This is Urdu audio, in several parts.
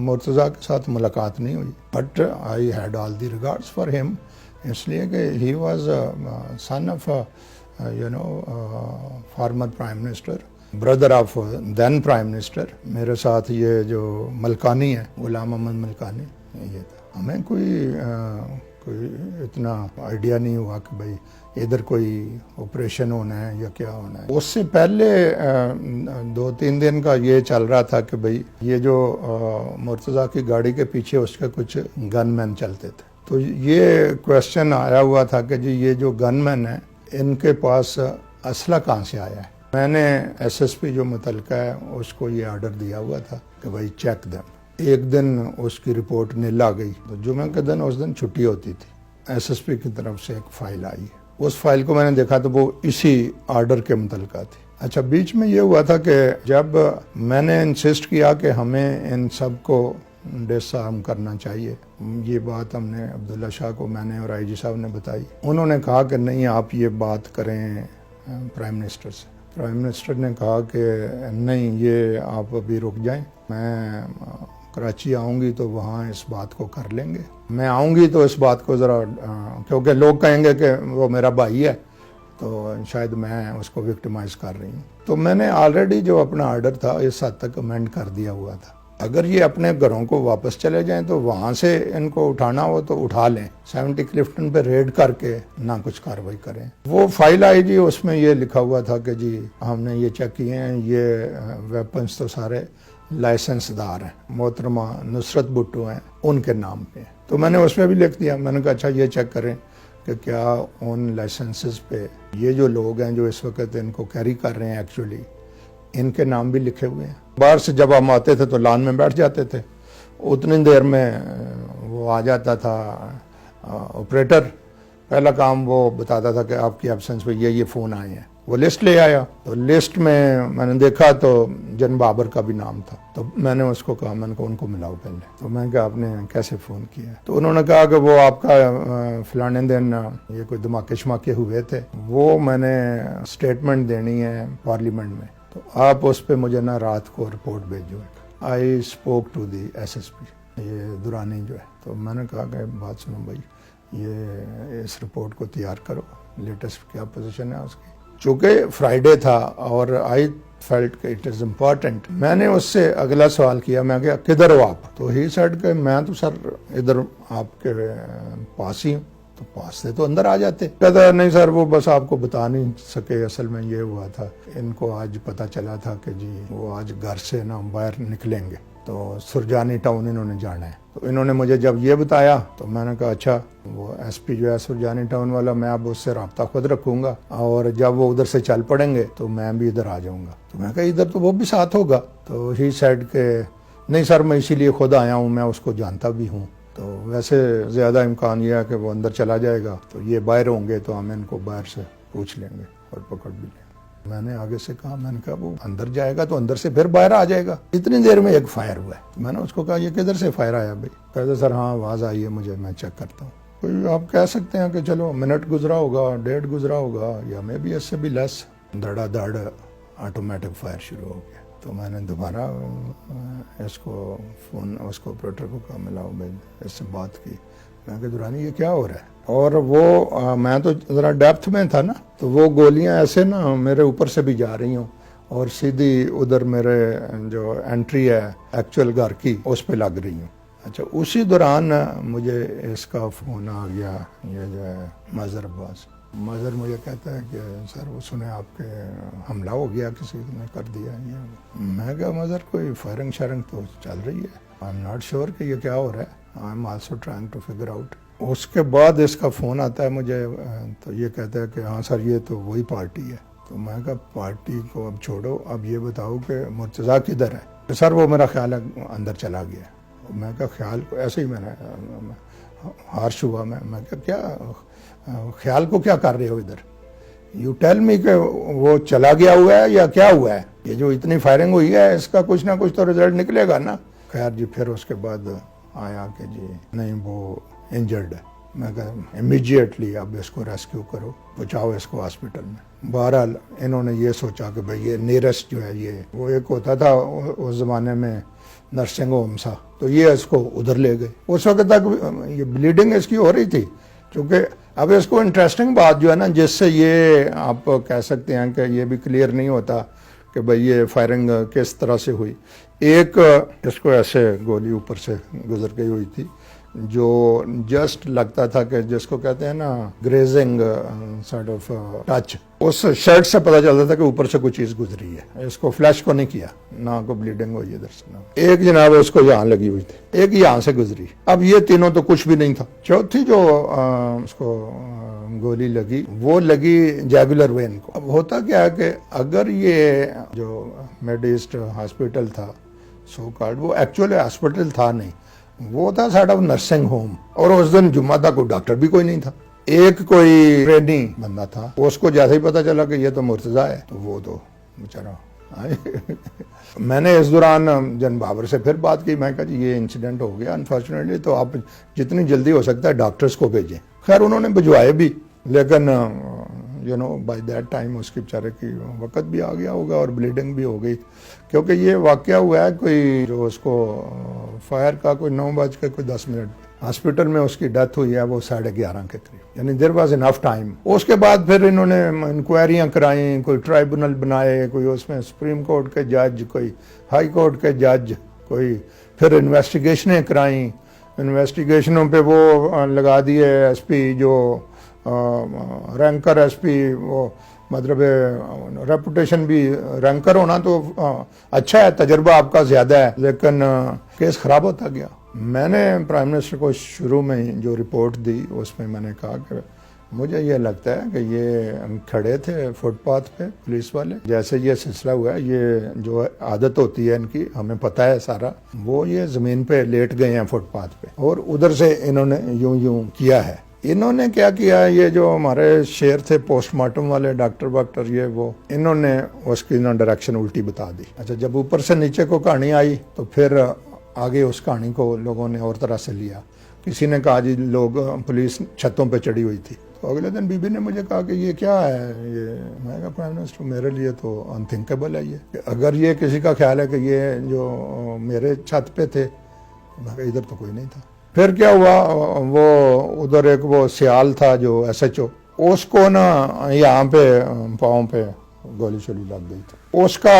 مرتضیٰ کے ساتھ ملاقات نہیں ہوئی, but I had all the regards for him, اس لیے کہ he was son of former prime minister, brother of then prime minister. میرے ساتھ یہ جو ملکانی ہے, غلام احمد ملکانی, یہ تھا. ہمیں کوئی اتنا آئیڈیا نہیں ہوا کہ بھائی ادھر کوئی آپریشن ہونا ہے یا کیا ہونا ہے. اس سے پہلے 2-3 دن کا یہ چل رہا تھا کہ بھائی یہ جو مرتضیٰ کی گاڑی کے پیچھے اس کے کچھ گن مین چلتے تھے, تو یہ کویشچن آیا ہوا تھا کہ جی یہ جو گن مین ہیں ان کے پاس اسلحہ کہاں سے آیا ہے. میں نے ایس ایس پی جو متعلقہ ہے اس کو یہ آرڈر دیا ہوا تھا کہ بھائی چیک دم. ایک دن اس کی رپورٹ نیل آ گئی, تو جمعہ کے دن اس دن چھٹی ہوتی تھی. ایس ایس پی کی طرف سے ایک فائل آئی, اس فائل کو میں نے دیکھا تو وہ اسی آرڈر کے متعلقہ تھی. اچھا, بیچ میں یہ ہوا تھا کہ جب میں نے انسسٹ کیا کہ ہمیں ان سب کو ڈسارم کرنا چاہیے, یہ بات ہم نے عبداللہ شاہ کو میں نے اور آئی جی صاحب نے بتائی. انہوں نے کہا کہ نہیں آپ یہ بات کریں پرائم منسٹر سے. پرائم منسٹر نے کہا کہ نہیں یہ آپ ابھی رک جائیں, میں کراچی آؤں گی تو وہاں اس بات کو کر لیں گے. میں آؤں گی تو اس بات کو ذرا, کیونکہ لوگ کہیں گے کہ وہ میرا بھائی ہے تو شاید میں اس کو وکٹمائز کر رہی ہوں. تو میں نے آلریڈی جو اپنا آرڈر تھا اس حد تک امینڈ کر دیا ہوا تھا. اگر یہ اپنے گھروں کو واپس چلے جائیں تو وہاں سے ان کو اٹھانا ہو تو اٹھا لیں, 70 کلفٹن پہ ریڈ کر کے نہ کچھ کاروائی کریں. وہ فائل آئی جی, اس میں یہ لکھا ہوا تھا کہ جی ہم نے یہ چیک کیے ہیں, یہ ویپنز تو سارے لائسنس دار ہیں, محترمہ نصرت بھٹو ہیں ان کے نام پہ. تو میں نے اس میں بھی لکھ دیا, میں نے کہا اچھا یہ چیک کریں کہ کیا ان لائسنسز پہ یہ جو لوگ ہیں جو اس وقت ان کو کیری کر رہے ہیں ایکچولی ان کے نام بھی لکھے ہوئے ہیں. باہر سے جب ہم آتے تھے تو لان میں بیٹھ جاتے تھے, اتنی دیر میں وہ آ جاتا تھا آپریٹر, پہلا کام وہ بتاتا تھا کہ آپ کی ایبسنس پہ یہ فون آئے ہیں. وہ لسٹ لے آیا, تو لسٹ میں نے دیکھا تو جن بابر کا بھی نام تھا. تو میں نے اس کو کہا, میں نے کہا ان کو ملاؤ پہلے. تو میں نے کہا آپ نے کیسے فون کیا؟ تو انہوں نے کہا کہ وہ آپ کا فلانے دن یہ کوئی دھماکے شماکے ہوئے تھے, وہ میں نے اسٹیٹمنٹ دینی ہے پارلیمنٹ میں, تو آپ اس پہ مجھے نا رات کو رپورٹ بھیجو. I spoke to the S S P, یہ دورانی جو ہے. تو میں نے کہا کہ بات سنو بھائی, یہ اس رپورٹ کو تیار کرو, لیٹسٹ کیا پوزیشن ہے اس کی. چونکہ فرائیڈے تھا اور آئی فیلٹ کہ اٹ از امپورٹنٹ, میں نے اس سے اگلا سوال کیا, میں کہا کدھر ہو آپ؟ تو ہی سیڈ کہ میں تو سر ادھر آپ کے پاس ہی ہوں. تو پاس سے تو اندر آ جاتے. کہتا نہیں سر وہ بس آپ کو بتا نہیں سکے, اصل میں یہ ہوا تھا ان کو آج پتہ چلا تھا کہ جی وہ آج گھر سے نا باہر نکلیں گے, تو سرجانی ٹاؤن انہوں نے جانا ہے. تو انہوں نے مجھے جب یہ بتایا تو میں نے کہا اچھا, وہ ایس پی جو ہے سرجانی ٹاؤن والا, میں اب اس سے رابطہ خود رکھوں گا, اور جب وہ ادھر سے چل پڑیں گے تو میں بھی ادھر آ جاؤں گا. تو میں کہا ادھر تو وہ بھی ساتھ ہوگا. تو ہی سیڈ کہ نہیں سر میں اسی لیے خود آیا ہوں, میں اس کو جانتا بھی ہوں. تو ویسے زیادہ امکان یہ ہے کہ وہ اندر چلا جائے گا, تو یہ باہر ہوں گے تو ہم ان کو باہر سے پوچھ لیں گے اور پکڑ بھی لیں گے. میں نے آگے سے کہا, میں نے کہا وہ اندر جائے گا تو اندر سے پھر باہر آ جائے گا. اتنی دیر میں ایک فائر ہوا ہے. میں نے اس کو کہا یہ کدھر سے فائر آیا بھائی؟ کہتے سر ہاں آواز آئی ہے مجھے, میں چیک کرتا ہوں. کوئی آپ کہہ سکتے ہیں کہ چلو منٹ گزرا ہوگا, 1.5 گزرا ہوگا, یا میں بھی اس سے بھی لیس. دھڑا دھڑ آٹومیٹک فائر شروع ہو گیا. تو میں نے دوبارہ اس کو فون اس کو آپریٹر کو کہا ملاؤ بھائی, اس سے بات کی. میں کہ دورانی یہ کیا ہو رہا ہے؟ اور وہ میں تو ذرا ڈیپتھ میں تھا نا, تو وہ گولیاں ایسے نا میرے اوپر سے بھی جا رہی ہوں اور سیدھی ادھر میرے جو انٹری ہے ایکچوئل گھر کی اس پہ لگ رہی ہوں. اچھا, اسی دوران مجھے اس کا فون آ گیا, یہ جو ہے مظہر عباس. مظہر مجھے کہتا ہے کہ سر وہ سنے آپ کے حملہ ہو گیا, کسی نے کر دیا. یہ میں کہا مظہر کوئی فائرنگ شائرنگ تو چل رہی ہے, آئی ایم ناٹ شیور کہ یہ کیا ہو رہا ہے, I am also trying to figure out. اس کے بعد اس کا فون آتا ہے مجھے, تو یہ کہتا ہے کہ ہاں سر یہ تو وہی پارٹی ہے. تو میں کہا پارٹی کو اب چھوڑو, اب یہ بتاؤ کہ مرتضیٰ کدھر ہے؟ کہ سر وہ میرا خیال ہے اندر چلا گیا. میں کہا خیال کو ایسے ہی میں نے ہارش ہوا. میں کہا کیا خیال کو کیا کر رہے ہو ادھر؟ یو ٹیل می کہ وہ چلا گیا ہوا ہے یا کیا ہوا ہے؟ یہ جو اتنی فائرنگ ہوئی ہے اس کا کچھ نہ کچھ تو رزلٹ نکلے گا نا. خیر جی, پھر اس کے بعد آیا کہ جی نہیں وہ انجرڈ ہے. میں کہا امیجیٹلی اب اس کو ریسکیو کرو, پہنچاؤ اس کو ہاسپٹل میں. بہرحال انہوں نے یہ سوچا کہ بھئی یہ نیرسٹ جو ہے, یہ وہ ایک ہوتا تھا اس زمانے میں نرسنگ ہوم سا, تو یہ اس کو ادھر لے گئے. اس وقت تک یہ بلیڈنگ اس کی ہو رہی تھی, کیونکہ اب اس کو انٹرسٹنگ بات جو ہے نا, جس سے یہ آپ کہہ سکتے ہیں کہ یہ بھی کلیئر نہیں ہوتا کہ بھئی یہ فائرنگ کس طرح سے ہوئی. ایک اس کو ایسے گولی اوپر سے گزر گئی ہوئی تھی, جو جسٹ لگتا تھا کہ جس کو کہتے ہیں نا گریزنگ سارٹ آف ٹچ, اس شرٹ سے پتہ چلتا تھا کہ اوپر سے کوئی چیز گزری ہے. اس کو فلیش کو نہیں کیا, نہ کو بلیڈنگ ہوئی ادھر سے. ایک جناب اس کو یہاں لگی ہوئی تھی, ایک یہاں سے گزری. اب یہ تینوں تو کچھ بھی نہیں تھا. چوتھی جو اس کو گولی لگی وہ لگی جیگولر وین کو. اب ہوتا کیا ہے کہ اگر یہ جو میڈ ایسٹ ہاسپٹل تھا سو کارڈ, وہ ایکچولی ہاسپٹل تھا نہیں, وہ تھا سائڈ آف نرسنگ ہوم. اور اس دن جمعہ تھا, کوئی ڈاکٹر بھی کوئی نہیں تھا. ایک کوئی ٹریننگ بندہ تھا, اس کو جیسے ہی پتا چلا کہ یہ تو مرتضیٰ ہے, تو وہ تو بیچارہ میں نے اس دوران جن بابر سے پھر بات کی. میں کہا جی یہ انسیڈنٹ ہو گیا انفارچونیٹلی, تو آپ جتنی جلدی ہو سکتا ہے ڈاکٹرز کو بھیجیں. خیر انہوں نے بھجوائے بھی, لیکن بائی دیٹ ٹائم اس کی بیچارے کی وقت بھی آ گیا ہوگا اور بلیڈنگ بھی ہو گئی, کیونکہ یہ واقعہ ہوا ہے کوئی جو اس کو فائر کا کوئی 9:10 ہاسپٹل میں اس کی ڈیتھ ہوئی ہے وہ 11:30 کے قریب, یعنی دیر واز انف ٹائم. اس کے بعد پھر انہوں نے انکوائریاں کرائیں, کوئی ٹرائبونل بنائے, کوئی اس میں سپریم کورٹ کے جج, کوئی ہائی کورٹ کے جج, کوئی پھر انویسٹیگیشنیں کرائیں. انویسٹیگیشنوں پہ وہ لگا دیے ایس پی, جو رینکر ایس پی, وہ مطلب ریپوٹیشن بھی, رینکر ہونا تو اچھا ہے, تجربہ آپ کا زیادہ ہے, لیکن کیس خراب ہوتا گیا. میں نے پرائم منسٹر کو شروع میں جو رپورٹ دی اس میں میں نے کہا کہ مجھے یہ لگتا ہے کہ یہ کھڑے تھے فٹ پاتھ پہ پولیس والے, جیسے یہ سلسلہ ہوا ہے, یہ جو عادت ہوتی ہے ان کی, ہمیں پتہ ہے سارا, وہ یہ زمین پہ لیٹ گئے ہیں فٹ پاتھ پہ, اور ادھر سے انہوں نے یوں کیا ہے. انہوں نے کیا کیا, یہ جو ہمارے شیر تھے پوسٹ مارٹم والے ڈاکٹر یہ وہ, انہوں نے اس کی ڈائریکشن الٹی بتا دی. اچھا, جب اوپر سے نیچے کو کہانی آئی تو پھر آگے اس کہانی کو لوگوں نے اور طرح سے لیا. کسی نے کہا جی لوگ پولیس چھتوں پہ چڑھی ہوئی تھی. تو اگلے دن بی بی نے مجھے کہا کہ یہ کیا ہے, یہ میں کہا پرائم منسٹر میرے لیے تو انتھنکیبل ہے یہ, کہ اگر یہ کسی کا خیال ہے کہ یہ جو میرے چھت پہ تھے, میں کہا ادھر تو کوئی نہیں تھا. پھر کیا ہوا, وہ ادھر ایک وہ سیال تھا جو ایس ایچ او, اس کو نا یہاں پہ پاؤں پہ گولی شولی لگ گئی تھی. اس کا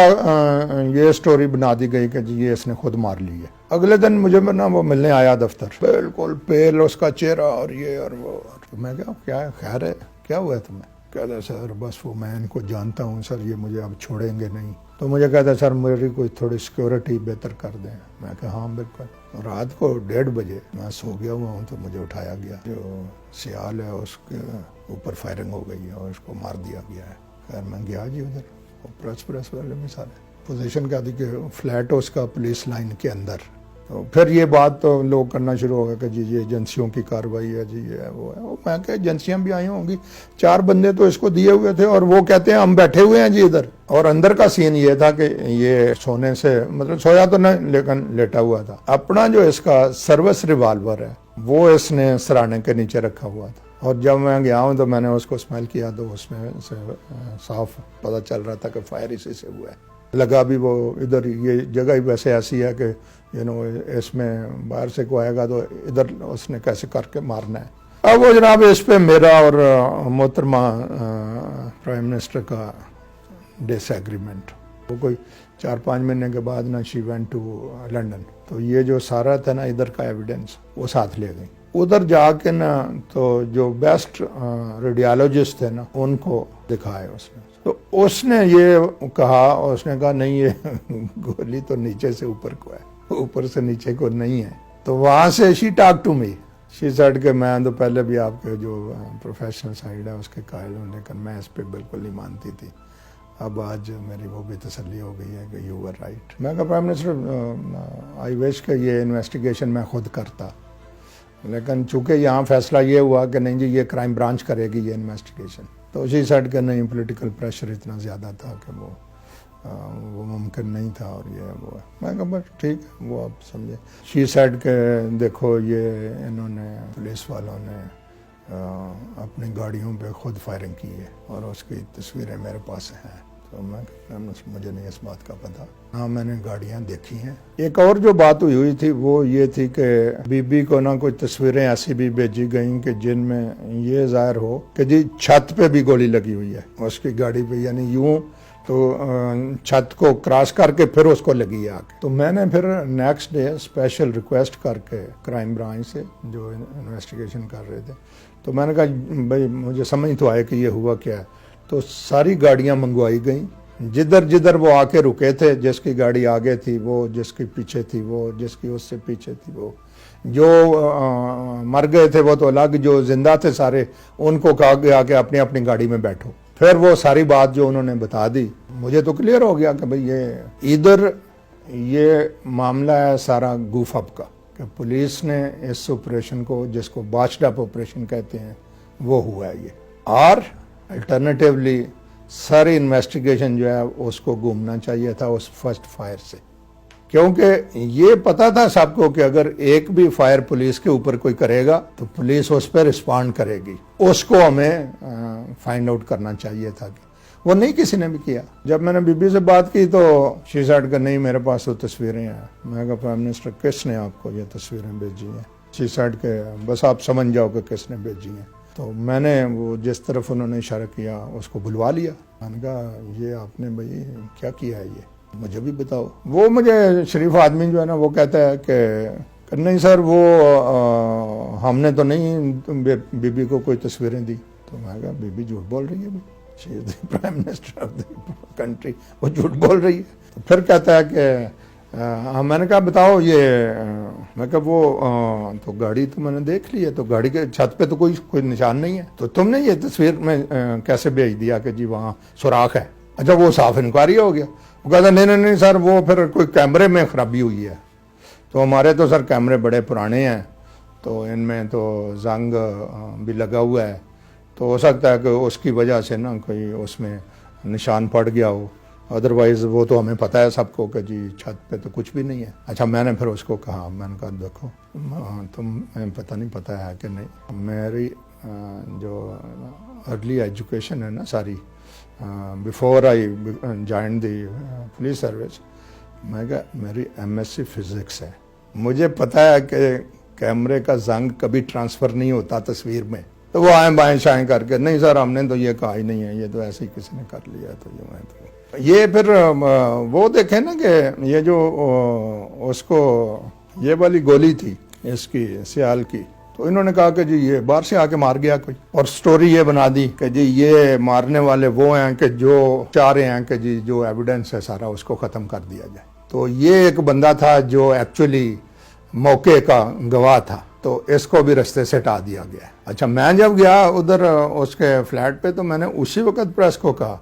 یہ سٹوری بنا دی گئی کہ جی یہ اس نے خود مار لی ہے. اگلے دن مجھے نا وہ ملنے آیا دفتر, بالکل پیل اس کا چہرہ اور یہ اور وہ. میں کیا ہے, خیر ہے, کیا ہوا ہے تمہیں؟ کہتا سر بس وہ میں ان کو جانتا ہوں سر, یہ مجھے اب چھوڑیں گے نہیں. تو مجھے کہتا سر میری کوئی تھوڑی سیکورٹی بہتر کر دیں. میں کہا ہاں بالکل. رات کو 1:30 بجے میں سو گیا ہوا ہوں, تو مجھے اٹھایا گیا, جو سیال ہے اس کے اوپر فائرنگ ہو گئی ہے اور اس کو مار دیا گیا ہے. خیر میں گیا جی ادھر, پریس والے میں سارے پوزیشن کیا تھی کہ فلیٹ اس کا پولیس لائن کے اندر. تو پھر یہ بات تو لوگ کرنا شروع ہو گئے کہ جی یہ ایجنسیوں کی کارروائی ہے, جی یہ ہے وہ ہے. میں کہ ایجنسیاں بھی آئی ہوں گی, 4 بندے تو اس کو دیے ہوئے تھے, اور وہ کہتے ہیں ہم بیٹھے ہوئے ہیں جی ادھر. اور اندر کا سین یہ تھا کہ یہ سونے سے, مطلب سویا تو نہیں لیکن لیٹا ہوا تھا. اپنا جو اس کا سروس ریوالور ہے وہ اس نے سرانے کے نیچے رکھا ہوا تھا. اور جب میں گیا ہوں تو میں نے اس کو اسمیل کیا, تو اس میں سے صاف پتہ چل رہا تھا کہ فائر اسی سے ہوا ہے. لگا بھی وہ ادھر, یہ جگہ ہی ویسے ایسی ہے کہ اس میں باہر سے کوئی آئے گا تو ادھر اس نے کیسے کر کے مارنا ہے. اب وہ جناب اس پہ میرا اور محترمہ پرائم منسٹر کا ڈس ایگریمنٹ, وہ کوئی 4-5 مہینے کے بعد نا شی وینٹ ٹو لنڈن. تو یہ جو سارا تھا نا ادھر کا ایویڈنس وہ ساتھ لے گئی. ادھر جا کے نا تو جو بیسٹ ریڈیالوجسٹ تھے نا ان کو دکھائے اس نے. تو اس نے یہ کہا, اس نے کہا نہیں یہ گولی تو نیچے سے اوپر کو ہے, اوپر سے نیچے کو نہیں ہے. تو وہاں سے she talk to me, she said کہ میں تو پہلے بھی آپ کے جو پروفیشنل سائڈ ہے اس کے قائل ہوں, لیکن میں اس پہ بالکل نہیں مانتی تھی. اب آج میری وہ بھی تسلی ہو گئی ہے کہ یو ور رائٹ. میں کہا پرائم منسٹر آئی وش کہ یہ انویسٹیگیشن میں خود کرتا, لیکن چونکہ یہاں فیصلہ یہ ہوا کہ نہیں جی یہ کرائم برانچ کرے گی یہ انویسٹیگیشن. تو اسی سائڈ کے نہیں, پولیٹیکل پریشر اتنا زیادہ تھا کہ وہ ممکن نہیں تھا, اور یہ وہ ہے. میں کہا بس ٹھیک ہے, وہ آپ سمجھے. شی سائڈ کے دیکھو یہ انہوں نے پولیس والوں نے اپنی گاڑیوں پہ خود فائرنگ کی ہے اور اس کی تصویریں میرے پاس ہیں. تو مجھے نہیں اس بات کا پتہ. ہاں میں نے گاڑیاں دیکھی ہیں. ایک اور جو بات ہوئی تھی وہ یہ تھی کہ بی بی کو نہ کوئی تصویریں ایسی بھی بھیجی گئیں کہ جن میں یہ ظاہر ہو کہ جی چھت پہ بھی گولی لگی ہوئی ہے اس کی گاڑی پہ, یعنی یوں تو چھت کو کراس کر کے پھر اس کو لگی ہے آگے. تو میں نے پھر نیکسٹ ڈے اسپیشل ریکویسٹ کر کے کرائم برانچ سے جو انویسٹیگیشن کر رہے تھے, تو میں نے کہا بھائی مجھے سمجھ تو آئے کہ یہ ہوا کیا ہے. تو ساری گاڑیاں منگوائی گئیں, جدھر جدھر وہ آ کے رکے تھے, جس کی گاڑی آگے تھی وہ, جس کی پیچھے تھی وہ, جس کی اس سے پیچھے تھی وہ, جو مر گئے تھے وہ تو الگ, جو زندہ تھے سارے ان کو کہا گیا کہ اپنی اپنی گاڑی میں بیٹھو. پھر وہ ساری بات جو انہوں نے بتا دی, مجھے تو کلیئر ہو گیا کہ بھئی یہ ادھر یہ معاملہ ہے سارا گوف اپ کا, کہ پولیس نے اس آپریشن کو, جس کو باچڈ اپ آپریشن کہتے ہیں, وہ ہوا ہے یہ. اور الٹرنیٹیولی ساری انویسٹیگیشن جو ہے اس کو گھومنا چاہیے تھا اس فرسٹ فائر سے, کیونکہ یہ پتا تھا سب کو کہ اگر ایک بھی فائر پولیس کے اوپر کوئی کرے گا تو پولیس اس پہ رسپانڈ کرے گی. اس کو ہمیں فائنڈ آؤٹ کرنا چاہیے تھا, کہ وہ نہیں کسی نے بھی کیا. جب میں نے بی بی سے بات کی تو شی سیڈ کہ نہیں میرے پاس تو تصویریں ہیں. میں کہا پرائم منسٹر کس نے آپ کو یہ تصویریں بھیجی ہیں؟ شی سیڈ کہ بس آپ سمجھ جاؤ کہ کس نے بھیجی ہیں. تو میں نے وہ جس طرف انہوں نے اشارہ کیا اس کو بلوا لیا. میں نے کہا یہ آپ نے بھائی کیا کیا ہے, یہ مجھے بھی بتاؤ. وہ مجھے شریف آدمی جو ہے نا وہ کہتا ہے کہ نہیں سر وہ ہم نے تو نہیں بی بی کو کوئی تصویریں دی. تو میں نے کہا بی بی جھوٹ بول رہی ہے بھائی, she is the prime minister of the country, وہ جھوٹ بول رہی ہے. تو پھر کہتا ہے کہ میں نے کہا بتاؤ یہ, میں کہا وہ تو گاڑی تو میں نے دیکھ لی ہے, تو گاڑی کے چھت پہ تو کوئی نشان نہیں ہے, تو تم نے یہ تصویر میں کیسے بھیج دیا کہ جی وہاں سوراخ ہے؟ اچھا وہ صاف انکوائری ہو گیا. وہ کہتا نہیں سر وہ پھر کوئی کیمرے میں خرابی ہوئی ہے. تو ہمارے تو سر کیمرے بڑے پرانے ہیں, تو ان میں تو زنگ بھی لگا ہوا ہے, تو ہو سکتا ہے کہ اس کی وجہ سے نا کوئی اس میں نشان پڑ گیا ہو, ادروائز وہ تو ہمیں پتہ ہے سب کو کہ جی چھت پہ تو کچھ بھی نہیں ہے. اچھا میں نے پھر اس کو کہا, میں نے کہا دیکھو تمہیں پتہ نہیں پتہ ہے کہ نہیں, میری جو ارلی ایجوکیشن ہے نا ساری, before I join the police service, میں کہا میری MSc فزکس ہے, مجھے پتہ ہے کہ کیمرے کا زنگ کبھی ٹرانسفر نہیں ہوتا تصویر میں. تو وہ آئیں بائیں شائیں کر کے نہیں سر ہم نے تو یہ کہا ہی نہیں ہے, یہ تو ایسے ہی کسی نے کر لیا. تو یہ پھر وہ دیکھیں نا کہ یہ جو اس کو یہ والی گولی تھی اس کی سیال کی, تو انہوں نے کہا کہ جی یہ باہر سے آ کے مار گیا کوئی, اور سٹوری یہ بنا دی کہ جی یہ مارنے والے وہ ہیں کہ جو چاہ رہے ہیں کہ جی جو ایویڈنس ہے سارا اس کو ختم کر دیا جائے. تو یہ ایک بندہ تھا جو ایکچولی موقع کا گواہ تھا, تو اس کو بھی رستے سے ہٹا دیا گیا. اچھا میں جب گیا ادھر اس کے فلیٹ پہ, تو میں نے اسی وقت پریس کو کہا,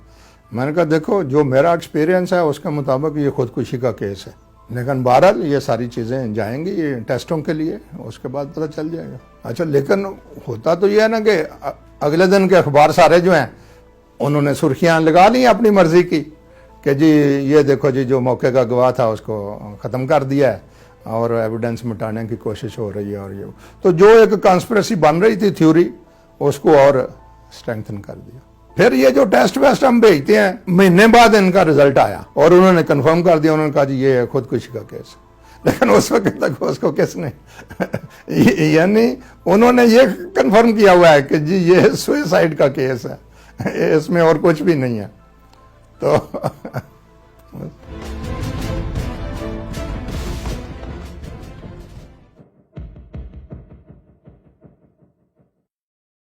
میں نے کہا دیکھو جو میرا ایکسپیرینس ہے اس کے مطابق یہ خودکشی کا کیس ہے, لیکن بہرحال یہ ساری چیزیں جائیں گی یہ ٹیسٹوں کے لیے, اس کے بعد پتہ چل جائے گا. اچھا لیکن ہوتا تو یہ ہے نا کہ اگلے دن کے اخبار سارے جو ہیں انہوں نے سرخیاں لگا لی اپنی مرضی کی کہ جی یہ دیکھو جی جو موقع کا گواہ تھا اس کو ختم کر دیا ہے اور ایویڈنس مٹانے کی کوشش ہو رہی ہے. اور یہ تو جو ایک کانسپریسی بن رہی تھی تھیوری, اس کو اور اسٹرینتھن کر دیا. پھر یہ جو ٹیسٹ ویسٹ ہم بھیجتے ہیں, مہینے بعد ان کا رزلٹ آیا اور انہوں نے کنفرم کر دیا, انہوں نے کہا جی یہ خودکشی کا کیس ہے. لیکن اس وقت تک اس کو کس نے یعنی انہوں نے یہ کنفرم کیا ہوا ہے کہ جی یہ سوئسائڈ کا کیس ہے, اس میں اور کچھ بھی نہیں ہے. تو